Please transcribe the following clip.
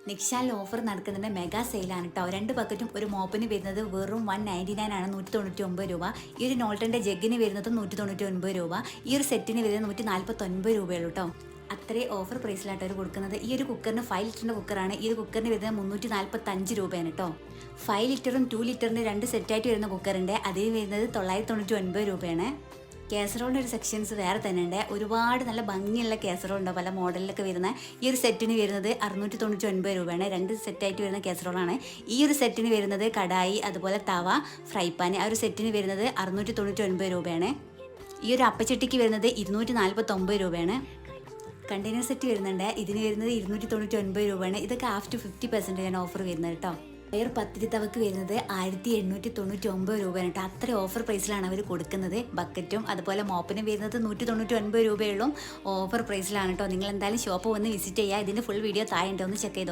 നിക്ഷാലിൽ offer നടക്കുന്നുണ്ട്, mega സെയിലാണ് കേട്ടോ. 2 ബക്കറ്റും ഒരു മോപ്പിന് വരുന്നത് വെറും 199 ആണ്, 199 രൂപ. ഈ ഒരു നോൾട്ടൻ്റെ ജഗ്ഗിന് വരുന്നത് 199 രൂപ. ഈ ഒരു സെറ്റിന് വരുന്നത് 149 രൂപയുള്ളൂ കേട്ടോ. അത്രയും ഓഫർ പ്രൈസിലായിട്ട് അവർ കൊടുക്കുന്നത്. ഈ ഒരു കുക്കറിന് 5 ലിറ്ററിൻ്റെ കുക്കറാണ്. ഈ ഒരു കുക്കറിന് വരുന്നത് 345 രൂപയാണ് കേട്ടോ. 5 ലിറ്ററും 2 ലിറ്ററിൻ്റെ 2 സെറ്റായിട്ട് വരുന്ന കുക്കറിൻ്റെ അതിന് വരുന്നത് 999 രൂപയാണ്. കാസറോളിൻ്റെ ഒരു സെക്ഷൻസ് വേറെ തന്നെ ഉണ്ട്. ഒരുപാട് നല്ല ഭംഗിയുള്ള കാസറോൾ ഉണ്ട്, പല മോഡലിലൊക്കെ വരുന്ന. ഈ ഒരു സെറ്റിന് വരുന്നത് 699 രൂപയാണ്. 2 സെറ്റായിട്ട് വരുന്ന കാസറോളാണ്. ഈ ഒരു സെറ്റിന് വരുന്നത് കടായി, അതുപോലെ തവ, ഫ്രൈ പാൻ, ആ ഒരു സെറ്റിന് വരുന്നത് 699 രൂപയാണ്. ഈ ഒരു അപ്പച്ചട്ടിക്ക് വരുന്നത് 249 രൂപയാണ്. കണ്ടെയ്നർ സെറ്റ് വരുന്നുണ്ട്, ഇതിന് വരുന്നത് 299 രൂപയാണ്. ഇതൊക്കെ ആഫ്റ്റർ 50% ഓഫർ വരുന്നത് കേട്ടോ. വയർ പത്തിരി തവക്ക് വരുന്നത് 1899 രൂപയാണ് കേട്ടോ. അത്ര ഓഫർ പ്രൈസിലാണ് അവർ കൊടുക്കുന്നത്. ബക്കറ്റും അതുപോലെ മോപ്പിനും വരുന്നത് 199 രൂപയുള്ളൂ. ഓഫർ പ്രൈസിലാണ് കേട്ടോ. നിങ്ങൾ എന്തായാലും ഷോപ്പ് വന്ന് വിസിറ്റ് ചെയ്യുക. ഇതിൻ്റെ ഫുൾ വീഡിയോ താഴെ ഉണ്ടോ ഒന്ന് ചെക്ക് ചെയ്തോ.